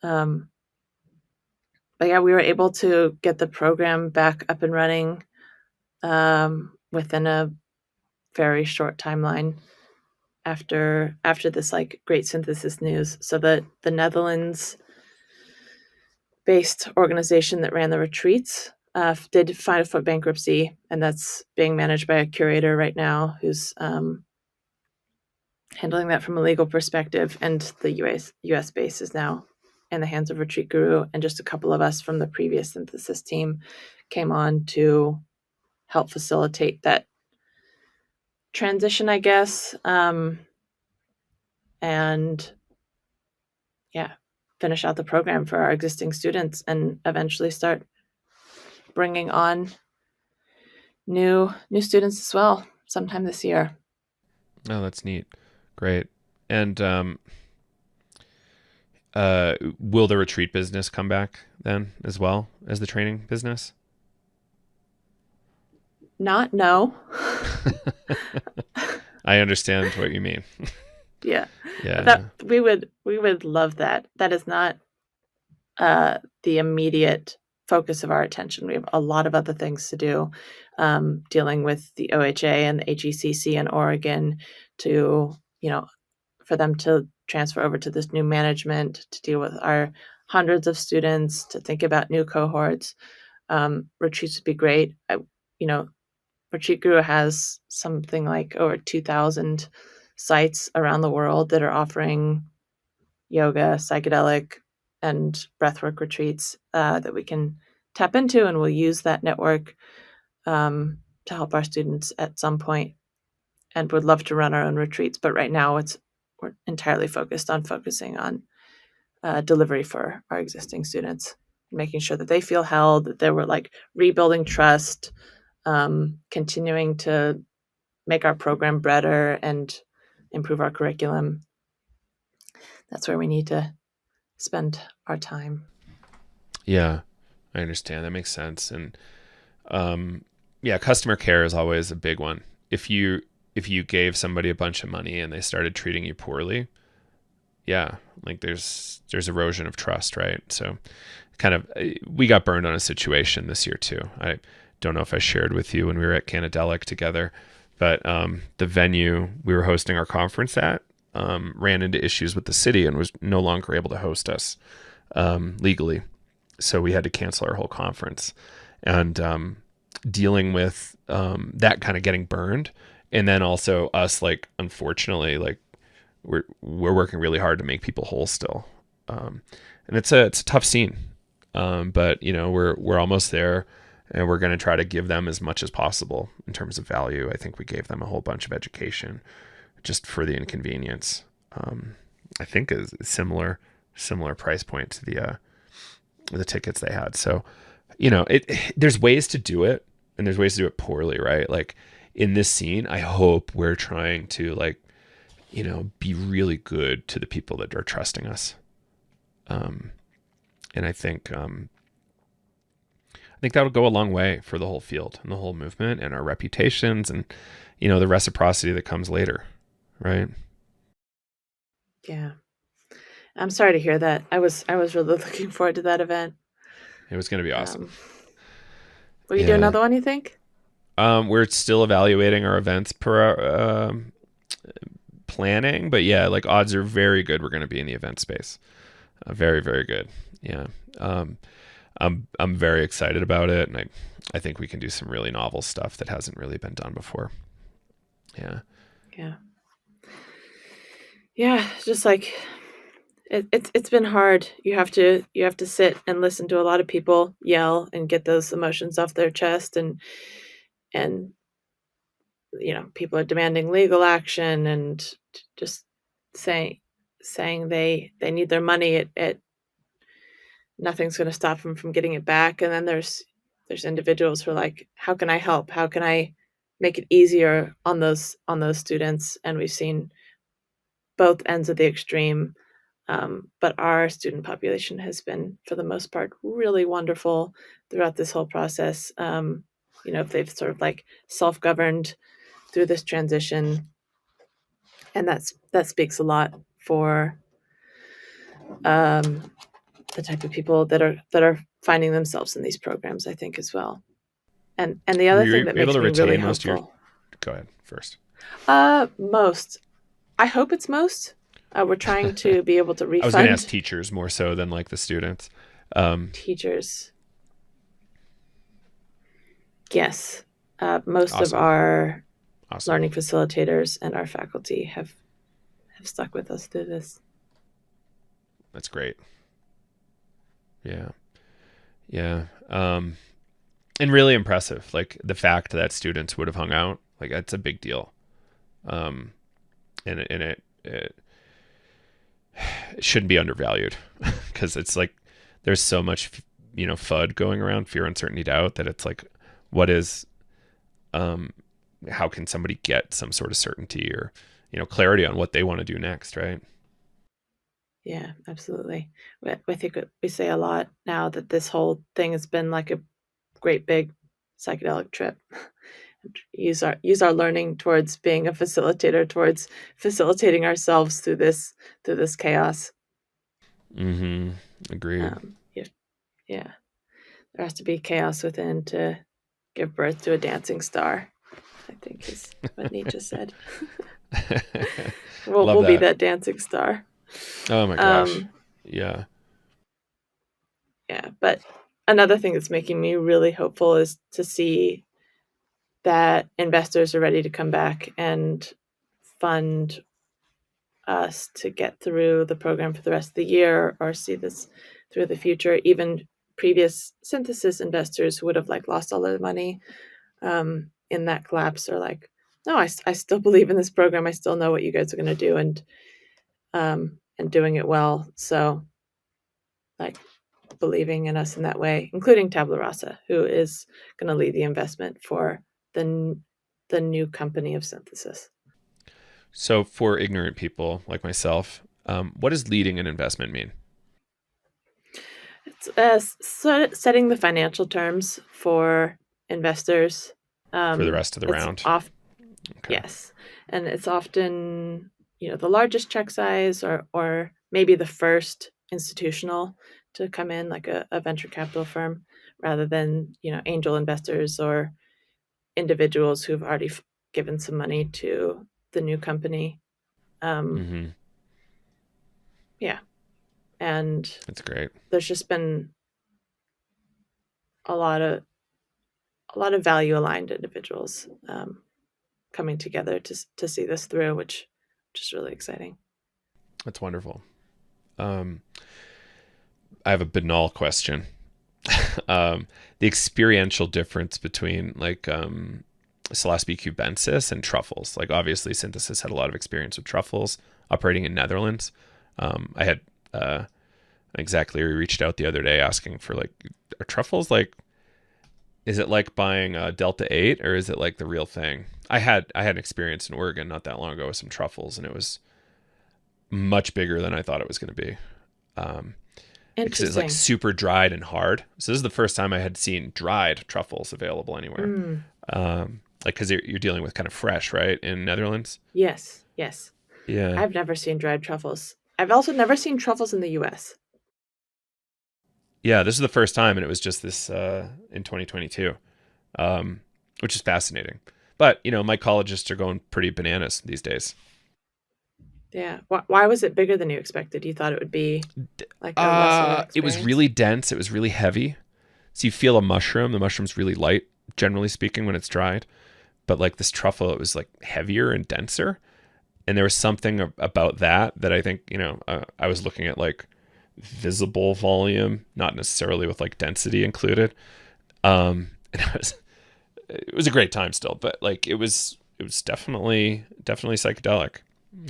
But yeah, we were able to get the program back up and running within a very short timeline after this like great synthesis news. So the Netherlands based organization that ran the retreats did file for bankruptcy, and that's being managed by a curator right now who's handling that from a legal perspective. And the US base is now in the hands of Retreat Guru, and just a couple of us from the previous synthesis team came on to help facilitate that transition, I guess. And yeah, finish out the program for our existing students and eventually start bringing on new students as well sometime this year. Oh, that's neat. Great. And will the retreat business come back then as well as the training business? No. I understand what you mean. Yeah. Yeah. That we would love that. That is not the immediate focus of our attention. We have a lot of other things to do, dealing with the OHA and the HECC in Oregon to, for them to transfer over to this new management, to deal with our hundreds of students, to think about new cohorts. Retreats would be great. Retreat Guru has something like over 2,000 sites around the world that are offering yoga, psychedelic, and breathwork retreats that we can tap into, and we'll use that network to help our students at some point. And would love to run our own retreats, but right now we're entirely focusing on delivery for our existing students, making sure that they feel held, that they were like rebuilding trust, continuing to make our program better and improve our curriculum. That's where we need to spend our time. Yeah, I understand. That makes sense. And yeah, customer care is always a big one if you gave somebody a bunch of money and they started treating you poorly, yeah, like there's erosion of trust, right? So kind of we got burned on a situation this year too. I don't know if I shared with you when we were at Psychedelics together, but the venue we were hosting our conference at ran into issues with the city and was no longer able to host us legally. So we had to cancel our whole conference, and dealing with that kind of getting burned, and then also us, like, unfortunately, like we're working really hard to make people whole still, and it's a tough scene, but you know we're almost there, and we're going to try to give them as much as possible in terms of value. I think we gave them a whole bunch of education just for the inconvenience. I think is similar price point to the tickets they had. So, you know, there's ways to do it, and there's ways to do it poorly, right? Like in this scene, I hope we're trying to, like, you know, be really good to the people that are trusting us. And I think that'll go a long way for the whole field and the whole movement and our reputations and, you know, the reciprocity that comes later, right? Yeah. I'm sorry to hear that. I was really looking forward to that event. It was going to be awesome. Will you do Yeah. another one, you think? We're still evaluating our events per planning, but yeah, like odds are very good we're going to be in the event space. Very, very good. Yeah. I'm very excited about it, and I think we can do some really novel stuff that hasn't really been done before. Yeah. Yeah. Yeah, just like it's been hard. You have to sit and listen to a lot of people yell and get those emotions off their chest, and you know, people are demanding legal action and just saying they need their money. It nothing's going to stop them from getting it back. And then there's individuals who are like, how can I help? How can I make it easier on those students? And we've seen both ends of the extreme. But our student population has been, for the most part, really wonderful throughout this whole process. You know, if they've sort of like self-governed through this transition, and that speaks a lot for the type of people that are finding themselves in these programs, I think, as well. And the Were other thing you that able makes to me really retain most of your? hopeful. Go ahead first. Most. I hope it's most. We're trying to be able to refund. I was going to ask teachers more so than like the students. Teachers. Yes. Most Awesome. of our Awesome. learning facilitators and our faculty have stuck with us through this. That's great. Yeah. Yeah. And really impressive. Like the fact that students would have hung out, like that's a big deal. And it shouldn't be undervalued because it's like there's so much, you know, FUD going around, fear, uncertainty, doubt, that it's like, what is, how can somebody get some sort of certainty or, you know, clarity on what they want to do next, right? Yeah, absolutely. I think we say a lot now that this whole thing has been like a great big psychedelic trip. use our learning towards being a facilitator, towards facilitating ourselves through this chaos. Mm-hmm. Agreed. Yeah, there has to be chaos within to give birth to a dancing star, I think is what Nietzsche said. We'll be that dancing star. Oh my gosh. Yeah. Yeah, but another thing that's making me really hopeful is to see that investors are ready to come back and fund us to get through the program for the rest of the year, or see this through the future. Even previous synthesis investors who would have like lost all their money in that collapse are like, no, I still believe in this program. I still know what you guys are going to do, and doing it well. So, like, believing in us in that way, including Tabula Rasa, who is going to lead the investment for the new company of synthesis. So for ignorant people like myself, what does leading an investment mean? It's setting the financial terms for investors For the rest of the round? Okay. Yes. And it's often, the largest check size or maybe the first institutional to come in, like a venture capital firm, rather than, angel investors or individuals who've already given some money to the new company. Um, Mm-hmm. yeah. And That's great. there's just been a lot of value aligned individuals coming together to see this through, which is really exciting. That's wonderful. Um, I have a banal question. um, the experiential difference between like Psilocybe cubensis and truffles. Like obviously, Synthesis had a lot of experience with truffles operating in Netherlands. I had exactly reached out the other day asking for like, are truffles like, is it like buying a Delta 8 or is it like the real thing? I had an experience in Oregon not that long ago with some truffles, and it was much bigger than I thought it was going to be. Um, because it's like Interesting. super dried and hard. So this is the first time I had seen dried truffles available anywhere. Mm, Like because you're dealing with kind of fresh, right, in Netherlands. yes, yes. Yeah, I've never seen dried truffles. I've also never seen truffles in the US. yeah. This is the first time, and it was just this in 2022, um, which is fascinating. But mycologists are going pretty bananas these days. Yeah. Why was it bigger than you expected? You thought it would be like a less of an It was experience? really dense. It was really heavy. So you feel a mushroom. The mushroom's really light, generally speaking, when it's dried. But like this truffle, it was like heavier and denser. And there was something about that I think I was looking at like visible volume, not necessarily with like density included. And it was a great time still, but like it was definitely psychedelic,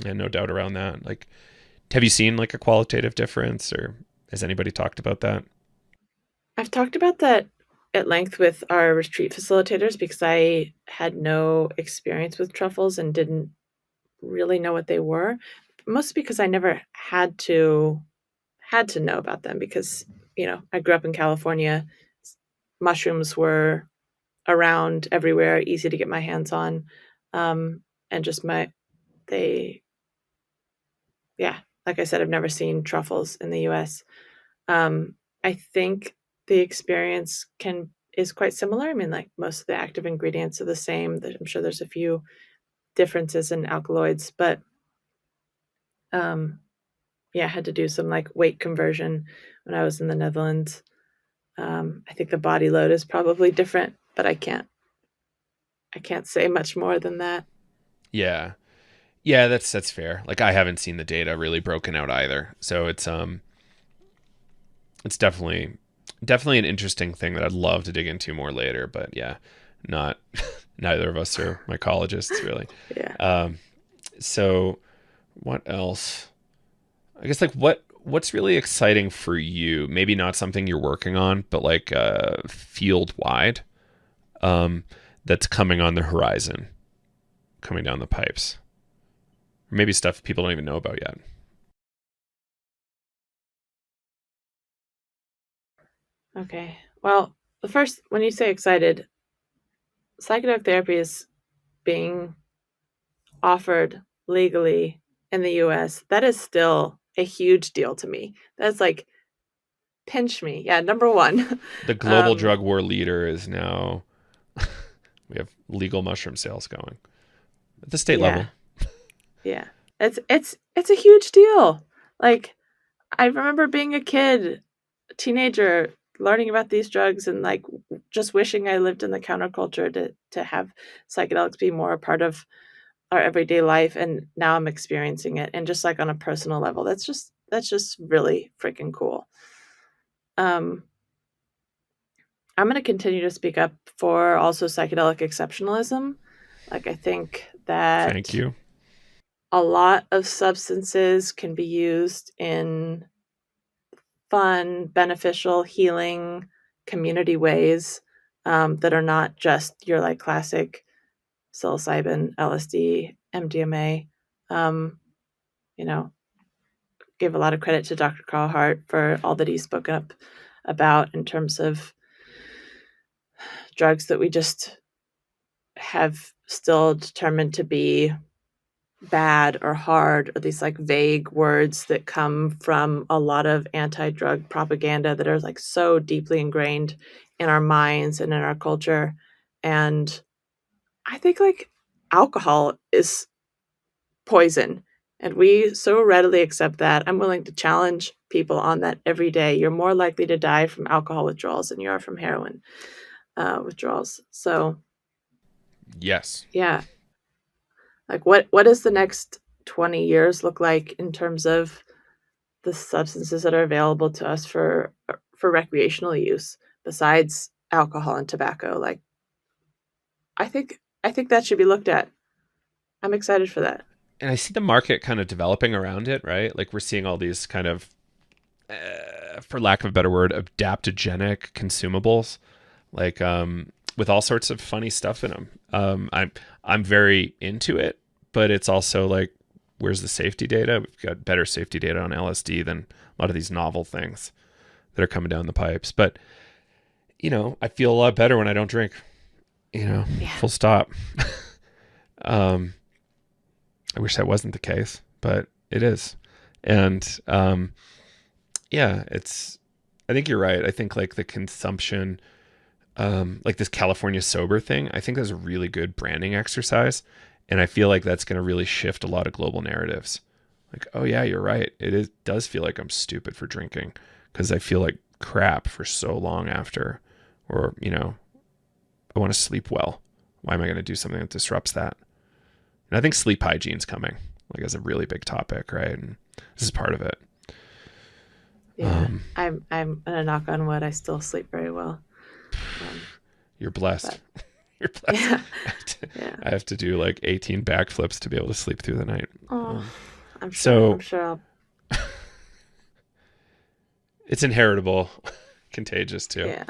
and no doubt around that. Like, have you seen like a qualitative difference, or has anybody talked about that? I've talked about that at length with our retreat facilitators because I had no experience with truffles and didn't really know what they were. Mostly because I never had to know about them because, I grew up in California. Mushrooms were around everywhere, easy to get my hands on. Um, and just they, yeah, like I said, I've never seen truffles in the US. Um, I think the experience is quite similar. I mean, like most of the active ingredients are the same. I'm sure there's a few differences in alkaloids, but um, yeah, I had to do some like weight conversion when I was in the Netherlands. I think the body load is probably different, but I can't say much more than that. Yeah, yeah, that's fair. Like I haven't seen the data really broken out either, so it's definitely an interesting thing that I'd love to dig into more later. But yeah, not neither of us are mycologists really. Yeah. Um, so what else? I guess like what's really exciting for you? Maybe not something you're working on, but like field wide, um, that's coming on the horizon, coming down the pipes, or maybe stuff people don't even know about yet. Okay. Well, the first, when you say excited, psychedelic therapy is being offered legally in the US. That is still a huge deal to me. That's like pinch me. Yeah, number one. The global um, drug war leader is now we have legal mushroom sales going at the state yeah, level. yeah. It's a huge deal. Like I remember being a kid, a teenager, learning about these drugs and like just wishing I lived in the counterculture to have psychedelics be more a part of our everyday life, and now I'm experiencing it, and just like on a personal level, that's just really freaking cool. Um, I'm going to continue to speak up for also psychedelic exceptionalism. Like I think Thank that you. a lot of substances can be used in fun, beneficial, healing, community ways that are not just your like classic psilocybin, LSD, MDMA. Um, you know, give a lot of credit to Dr. Carl Hart for all that he's spoken up about in terms of drugs that we just have still determined to be bad or hard, or these like vague words that come from a lot of anti-drug propaganda that are like so deeply ingrained in our minds and in our culture. And I think like alcohol is poison, and we so readily accept that. I'm willing to challenge people on that every day. You're more likely to die from alcohol withdrawals than you are from heroin withdrawals. So Yes. yeah, like what does the next 20 years look like in terms of the substances that are available to us for recreational use besides alcohol and tobacco? Like I think that should be looked at. I'm excited for that. And I see the market kind of developing around it, right? Like we're seeing all these kind of, for lack of a better word, adaptogenic consumables, like with all sorts of funny stuff in them. I'm very into it, but it's also like, where's the safety data? We've got better safety data on LSD than a lot of these novel things that are coming down the pipes. But I feel a lot better when I don't drink. Yeah. Full stop. I wish that wasn't the case, but it is. And yeah, I think you're right. I think like the consumption, like this California sober thing, I think that's a really good branding exercise. And I feel like that's going to really shift a lot of global narratives. Like, oh yeah, you're right. Does feel like I'm stupid for drinking because I feel like crap for so long after, or, I want to sleep well. Why am I going to do something that disrupts that? And I think sleep hygiene's coming, like as a really big topic, right? And this is part of it. Yeah. I'm gonna knock on wood. I still sleep very well. You're blessed. But You're blessed. yeah. Yeah. I have to do like 18 backflips to be able to sleep through the night. Oh, I'm sure I'll. It's inheritable, contagious too. Yeah.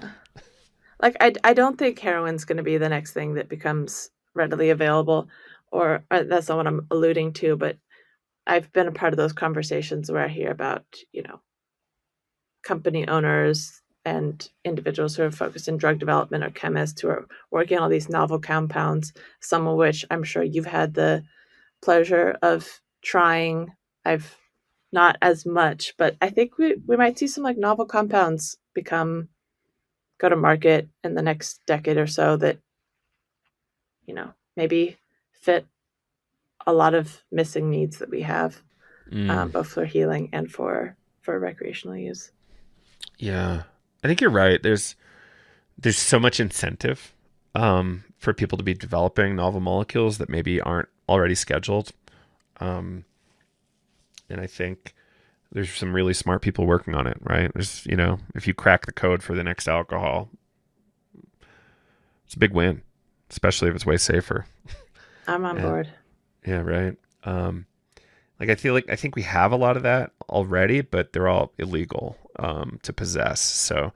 Like I don't think heroin's going to be the next thing that becomes readily available, or that's not what I'm alluding to. But I've been a part of those conversations where I hear about company owners and individuals who are focused in drug development or chemists who are working on all these novel compounds, some of which I'm sure you've had the pleasure of trying. I've not as much, but I think we might see some like novel compounds go to market in the next decade or so that maybe fit a lot of missing needs that we have, both for healing and for recreational use. Yeah, I think you're right. There's so much incentive for people to be developing novel molecules that maybe aren't already scheduled. And I think there's some really smart people working on it, right? There's, if you crack the code for the next alcohol, it's a big win, especially if it's way safer. I'm on board. Yeah, right. I think we have a lot of that already, but they're all illegal to possess. So,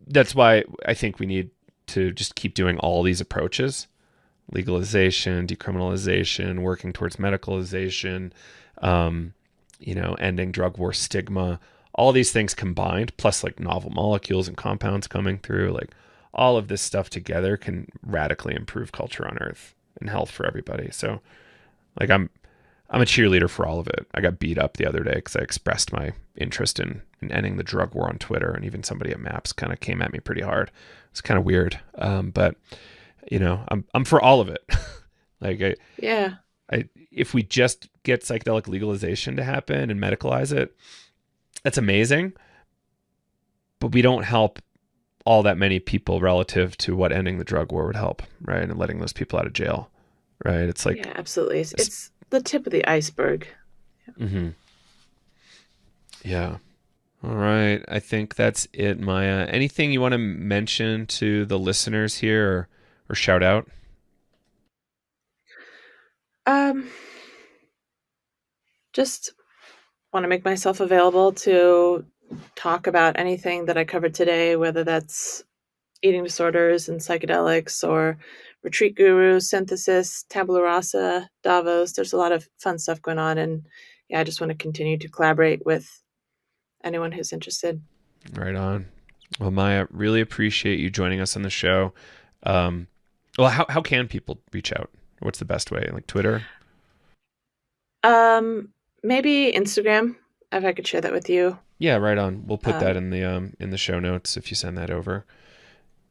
that's why I think we need to just keep doing all these approaches: legalization, decriminalization, working towards medicalization, ending drug war stigma. All these things combined, plus like novel molecules and compounds coming through, like all of this stuff together can radically improve culture on Earth and health for everybody. So, like I'm a cheerleader for all of it. I got beat up the other day because I expressed my interest in ending the drug war on Twitter, and even somebody at Maps kind of came at me pretty hard. It's kind of weird, but I'm for all of it. If we just get psychedelic legalization to happen and medicalize it, that's amazing. But we don't help all that many people relative to what ending the drug war would help, right? And letting those people out of jail, right? It's like, yeah, absolutely. It's the tip of the iceberg. Mm-hmm. Yeah. All right. I think that's it, Maya. Anything you want to mention to the listeners here or shout out? Just want to make myself available to talk about anything that I covered today, whether that's eating disorders and psychedelics or retreat guru, synthesis, tabula rasa, Davos. There's a lot of fun stuff going on. And yeah, I just want to continue to collaborate with anyone who's interested. Right on. Well, Maya, really appreciate you joining us on the show. Well, how can people reach out? What's the best way? Like Twitter? Um, Maybe Instagram, if I could share that with you. Yeah, right on. We'll put that Um, in the show notes if you send that over.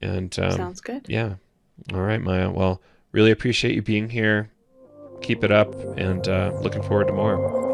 And Sounds good. yeah. All right, Maya. Well, really appreciate you being here. Keep it up, and looking forward to more.